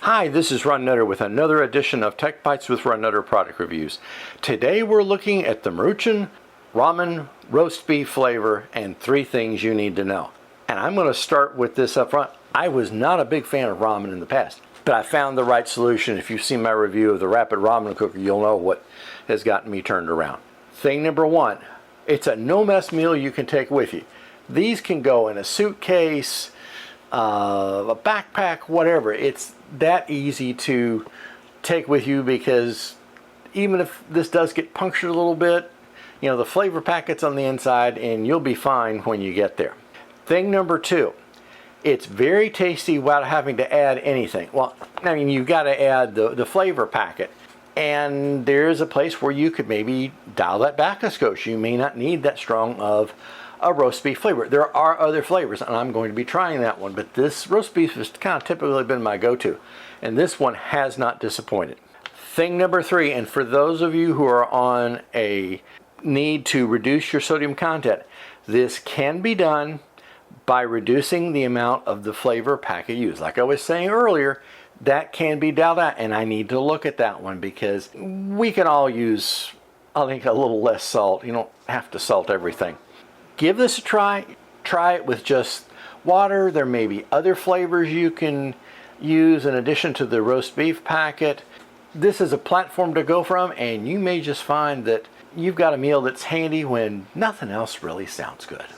Hi, this is Ron Nutter with another edition of Tech Bites with Ron Nutter product reviews. Today we're looking at the Maruchan Ramen Roast Beef flavor and 3 things you need to know. And I'm going to start with this up front. I was not a big fan of ramen in the past, but I found the right solution. If you've seen my review of the Rapid Ramen Cooker, you'll know what has gotten me turned around. Thing number 1, it's a no-mess meal you can take with you. These can go in a suitcase, a backpack, whatever. It's that easy to take with you because even if this does get punctured a little bit, you know, the flavor packet's on the inside and you'll be fine when you get there. Thing number 2, it's very tasty without having to add anything. Well, I mean, you've got to add the flavor packet, and there's a place where you could maybe dial that back a skosh. You may not need that strong of a roast beef flavor. There are other flavors, and I'm going to be trying that one, but this roast beef has kind of typically been my go-to, and this one has not disappointed. Thing number 3, and for those of you who are on a need to reduce your sodium content, this can be done by reducing the amount of the flavor packet used. Like I was saying earlier, that can be dialed out, and I need to look at that one because we can all use, I think, a little less salt. You don't have to salt everything. Give this a try. Try it with just water. There may be other flavors you can use in addition to the roast beef packet. This is a platform to go from, and you may just find that you've got a meal that's handy when nothing else really sounds good.